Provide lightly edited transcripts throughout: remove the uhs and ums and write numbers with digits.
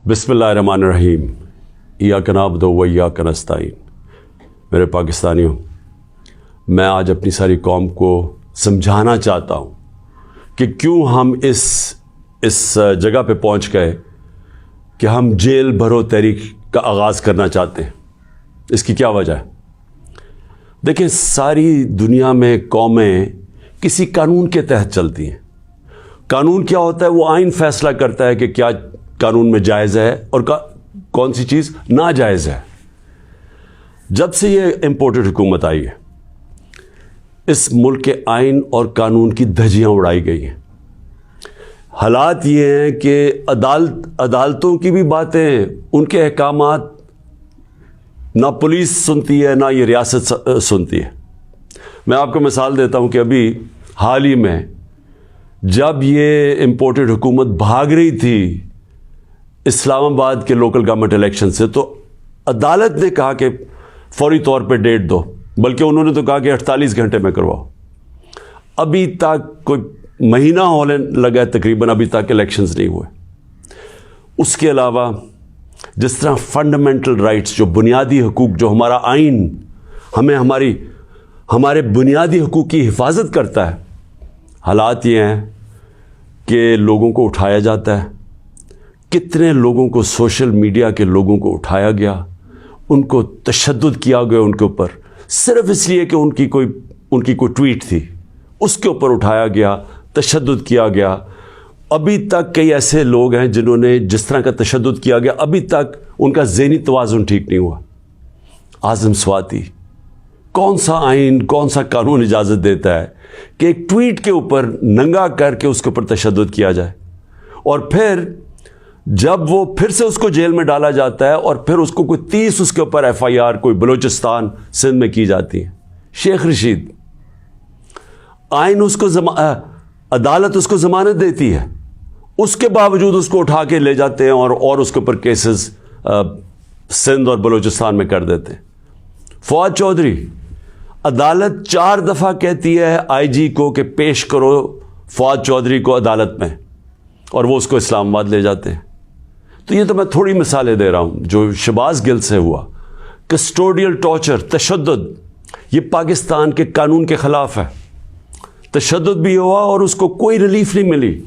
बिस्मिल्लाहिर्रहमानिर्रहीम। इय्याका नअबुदु व इय्याका नस्तईन। मेरे पाकिस्तानियों, मैं आज अपनी सारी कौम को समझाना चाहता हूँ कि क्यों हम इस जगह पे पहुँच गए कि हम जेल भरो तहरीक का आगाज़ करना चाहते हैं। इसकी क्या वजह है? देखिए, सारी दुनिया में कौमें किसी कानून के तहत चलती हैं। कानून क्या होता है? वो आइन फैसला करता है कि क्या कानून में जायज़ है और कौन सी चीज़ नाजायज़ है। जब से ये इम्पोर्टेड हुकूमत आई है, इस मुल्क के आइन और कानून की धज्जियाँ उड़ाई गई हैं। हालात ये हैं कि अदालतों की भी बातें, उनके अहकामात ना पुलिस सुनती है, ना ये रियासत सुनती है। मैं आपको मिसाल देता हूँ कि अभी हाल ही में जब ये इम्पोर्टेड हुकूमत भाग रही थी इस्लामाबाद के लोकल गवर्नमेंट इलेक्शन से, तो अदालत ने कहा कि फौरी तौर पे डेट दो, बल्कि उन्होंने तो कहा कि 48 घंटे में करवाओ। अभी तक कोई महीना होने लगा है तकरीबन, अभी तक इलेक्शंस नहीं हुए। उसके अलावा जिस तरह फंडामेंटल राइट्स, जो बुनियादी हकूक़, जो हमारा आइन हमें हमारे बुनियादी हकूक़ की हिफाजत करता है, हालात ये हैं कि लोगों को उठाया जाता है। कितने लोगों को, सोशल मीडिया के लोगों को उठाया गया, उनको तशद्दुद किया गया उनके ऊपर, सिर्फ इसलिए कि उनकी कोई ट्वीट थी, उसके ऊपर उठाया गया, तशद्दुद किया गया। अभी तक कई ऐसे लोग हैं जिन्होंने जिस तरह का तशद्दुद किया गया, अभी तक उनका ज़हनी तवाज़ुन ठीक नहीं हुआ। आज़म स्वाति, कौन सा आइन, कौन सा कानून इजाज़त देता है कि एक ट्वीट के ऊपर नंगा करके उसके ऊपर तशद्दुद किया जाए, और फिर जब वो फिर से उसको जेल में डाला जाता है और फिर उसको कोई 30 उसके ऊपर FIR कोई बलूचिस्तान सिंध में की जाती है। शेख रशीद, आइन उसको अदालत उसको ज़मानत देती है, उसके बावजूद उसको उठा के ले जाते हैं और उसके ऊपर केसेस सिंध और बलूचिस्तान में कर देते हैं। फवाद चौधरी, अदालत 4 दफ़ा कहती है IG को कि पेश करो फवाद चौधरी को अदालत में, और वो उसको इस्लामाबाद ले जाते हैं। तो ये तो मैं थोड़ी मिसालें दे रहा हूँ। जो शहबाज गिल से हुआ, कस्टोडियल टॉर्चर, तशद्दुद, ये पाकिस्तान के कानून के ख़िलाफ़ है। तशद्दुद भी हुआ और उसको कोई रिलीफ नहीं मिली,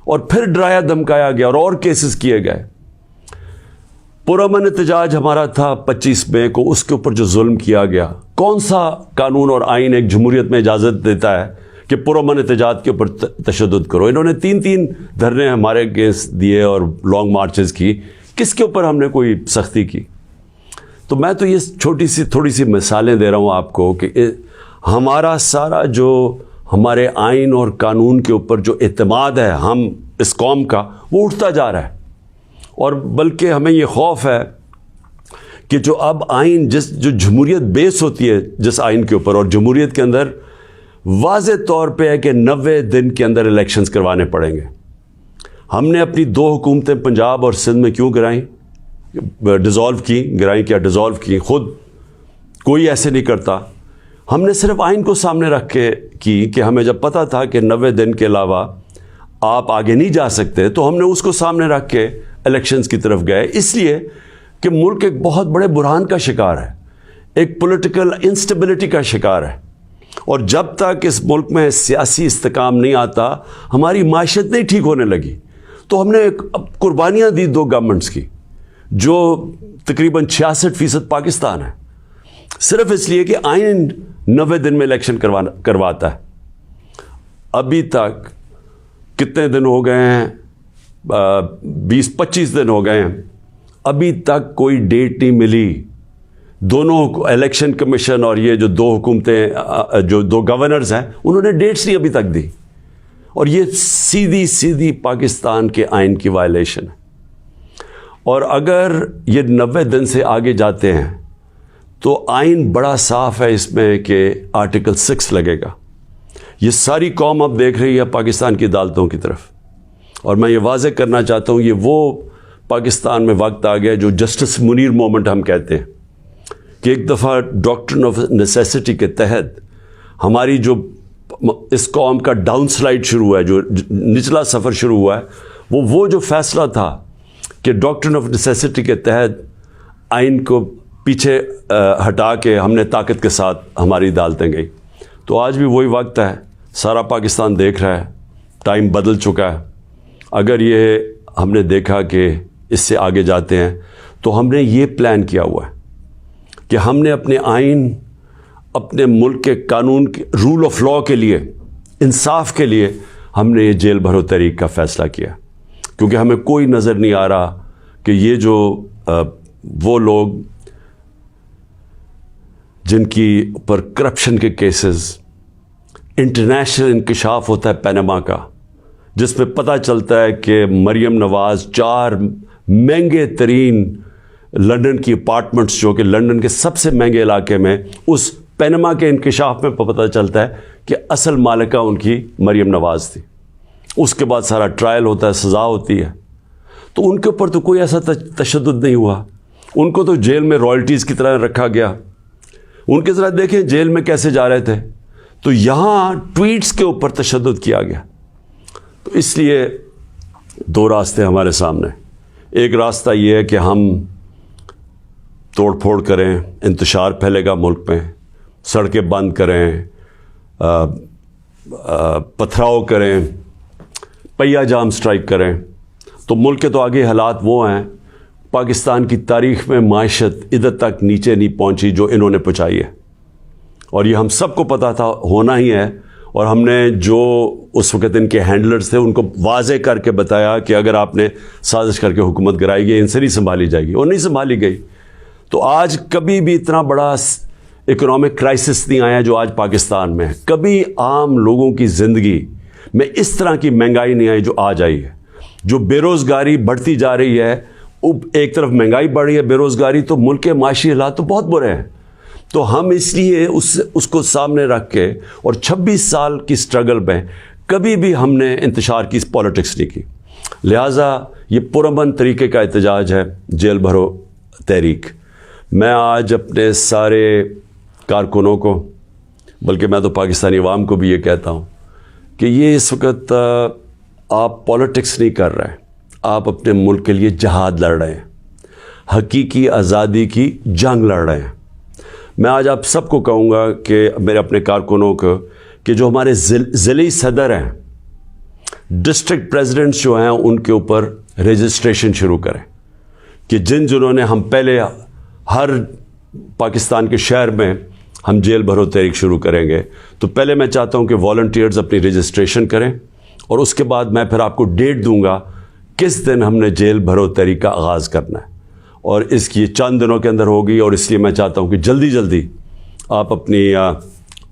और फिर डराया धमकाया गया और केसेस किए गए। पुरअमन एहतजाज हमारा था 25 मई को, उसके ऊपर जो जुल्म किया गया, कौन सा कानून और आइन एक जमहूरियत में इजाज़त देता है कि पुरअमन एहतजाज के ऊपर तशद्दुद करो? इन्होंने 3 धरने हमारे अगेंस्ट दिए और लॉन्ग मार्चेस की, किसके ऊपर हमने कोई सख्ती की? तो मैं तो ये थोड़ी सी मिसालें दे रहा हूँ आपको कि हमारा सारा जो हमारे आइन और कानून के ऊपर जो एतमाद है हम इस कौम का, वो उठता जा रहा है। और बल्कि हमें ये खौफ है कि जो अब आइन, जो जमहूरियत बेस होती है जिस आइन के ऊपर, और जमहूरियत के अंदर वाज़े तौर पे है कि 90 दिन के अंदर इलेक्शंस करवाने पड़ेंगे। हमने अपनी 2 हुकूमतें पंजाब और सिंध में क्यों गिराई, डिज़ोल्व की? खुद कोई ऐसे नहीं करता। हमने सिर्फ आइन को सामने रख के की कि हमें जब पता था कि 90 दिन के अलावा आप आगे नहीं जा सकते, तो हमने उसको सामने रख के इलेक्शंस की तरफ गए, इसलिए कि मुल्क एक बहुत बड़े बुरहान का शिकार है, एक पॉलिटिकल इंस्टेबिलिटी का शिकार है। और जब तक इस मुल्क में सियासी इस्तेकाम नहीं आता, हमारी माशत नहीं ठीक होने लगी। तो हमने कुर्बानियाँ दी 2 गवर्नमेंट्स की, जो तकरीबन 66% पाकिस्तान है, सिर्फ इसलिए कि आइन 90 दिन में इलेक्शन करवाता है। अभी तक कितने दिन हो गए हैं? 20-25 दिन हो गए हैं, अभी तक कोई डेट नहीं मिली। दोनों इलेक्शन कमीशन और ये जो 2 हुकूमतें, जो 2 गवर्नर्स हैं, उन्होंने डेट्स नहीं अभी तक दी, और ये सीधी पाकिस्तान के आइन की वायलेशन है। और अगर ये 90 दिन से आगे जाते हैं तो आइन बड़ा साफ है इसमें कि आर्टिकल 6 लगेगा। ये सारी कौम अब देख रही है पाकिस्तान की अदालतों की तरफ, और मैं ये वाज़ेह करना चाहता हूँ, ये वो पाकिस्तान में वक्त आ गया जो जस्टिस मुनीर मोमेंट हम कहते हैं, कि एक दफ़ा डॉक्ट्रिन ऑफ नेसेसिटी के तहत हमारी जो इस कौम का डाउन स्लाइड शुरू हुआ है, जो निचला सफ़र शुरू हुआ है, वो जो फ़ैसला था کہ ڈاکٹرن آف نیسیسٹی کے تحت آئین کو پیچھے ہٹا کے ہم نے طاقت کے ساتھ ہماری عدالتیں گئی. تو آج بھی وہی وقت ہے, سارا پاکستان دیکھ رہا ہے, ٹائم بدل چکا ہے. اگر یہ ہم نے دیکھا کہ اس سے آگے جاتے ہیں تو ہم نے یہ پلان کیا ہوا ہے کہ ہم نے اپنے آئین, اپنے ملک کے قانون کے رول آف لاء کے لیے, انصاف کے لیے ہم نے یہ جیل بھرو تحریک کا فیصلہ کیا, کیونکہ ہمیں کوئی نظر نہیں آ رہا کہ یہ جو وہ لوگ جن کی پر کرپشن کے کیسز, انٹرنیشنل انکشاف ہوتا ہے پینما کا, جس میں پتہ چلتا ہے کہ مریم نواز 4 مہنگے ترین لنڈن کی اپارٹمنٹس, جو کہ لنڈن کے سب سے مہنگے علاقے میں, اس پینما کے انکشاف میں پتہ چلتا ہے کہ اصل مالکہ ان کی مریم نواز تھی. اس کے بعد سارا ٹرائل ہوتا ہے, سزا ہوتی ہے. تو ان کے اوپر تو کوئی ایسا تشدد نہیں ہوا, ان کو تو جیل میں رائلٹیز کی طرح رکھا گیا. ان کے ذرا دیکھیں جیل میں کیسے جا رہے تھے. تو یہاں ٹویٹس کے اوپر تشدد کیا گیا. تو اس لیے 2 راستے ہمارے سامنے. ایک راستہ یہ ہے کہ ہم توڑ پھوڑ کریں, انتشار پھیلے گا ملک میں, سڑکیں بند کریں, پتھراؤ کریں, پہیا جام سٹرائک کریں. تو ملک کے تو آگے حالات وہ ہیں, پاکستان کی تاریخ میں معیشت ادھر تک نیچے نہیں پہنچی جو انہوں نے پہنچائی ہے, اور یہ ہم سب کو پتہ تھا ہونا ہی ہے. اور ہم نے جو اس وقت ان کے ہینڈلرز تھے ان کو واضح کر کے بتایا کہ اگر آپ نے سازش کر کے حکومت گرائی گئی, ان سے نہیں سنبھالی جائے گی, اور نہیں سنبھالی گئی. تو آج کبھی بھی اتنا بڑا اکنامک کرائسس نہیں آیا جو آج پاکستان میں ہے. کبھی عام لوگوں کی زندگی میں اس طرح کی مہنگائی نہیں آئی جو آج آئی ہے. جو بے روزگاری بڑھتی جا رہی ہے, ایک طرف مہنگائی بڑھ رہی ہے, بے روزگاری, تو ملک کے معاشی حالات تو بہت برے ہیں. تو ہم اس لیے اس کو سامنے رکھ کے, اور 26 سال کی سٹرگل میں کبھی بھی ہم نے انتشار کی پالیٹکس نہیں کی. لہٰذا یہ پرامن طریقے کا احتجاج ہے جیل بھرو تحریک. میں آج اپنے سارے کارکنوں کو, بلکہ میں تو پاکستانی عوام کو بھی یہ کہتا ہوں کہ یہ اس وقت آپ پالیٹکس نہیں کر رہے ہیں, آپ اپنے ملک کے لیے جہاد لڑ رہے ہیں, حقیقی آزادی کی جنگ لڑ رہے ہیں. میں آج آپ سب کو کہوں گا کہ میرے اپنے کارکنوں کو کہ جو ہمارے ضلعی صدر ہیں, ڈسٹرکٹ پریزیڈنٹس جو ہیں, ان کے اوپر رجسٹریشن شروع کریں کہ جنہوں نے ہم پہلے ہر پاکستان کے شہر میں ہم جیل بھرو تحریک شروع کریں گے. تو پہلے میں چاہتا ہوں کہ والنٹیئرز اپنی رجسٹریشن کریں, اور اس کے بعد میں پھر آپ کو ڈیٹ دوں گا کس دن ہم نے جیل بھرو تحریک کا آغاز کرنا ہے, اور اس کی چند دنوں کے اندر ہوگی. اور اس لیے میں چاہتا ہوں کہ جلدی جلدی آپ اپنی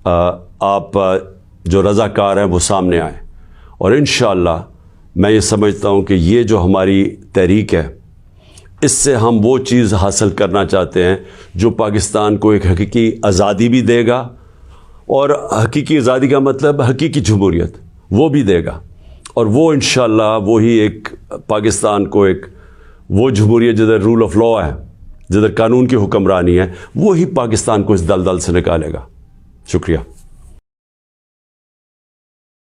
آپ جو رضاکار ہیں وہ سامنے آئیں. اور انشاءاللہ میں یہ سمجھتا ہوں کہ یہ جو ہماری تحریک ہے, اس سے ہم وہ چیز حاصل کرنا چاہتے ہیں جو پاکستان کو ایک حقیقی آزادی بھی دے گا, اور حقیقی آزادی کا مطلب حقیقی جمہوریت وہ بھی دے گا. اور وہ انشاءاللہ وہی ایک پاکستان کو ایک وہ جمہوریت جدھر رول آف لاء ہے, جدھر قانون کی حکمرانی ہے, وہی پاکستان کو اس دلدل سے نکالے گا. شکریہ.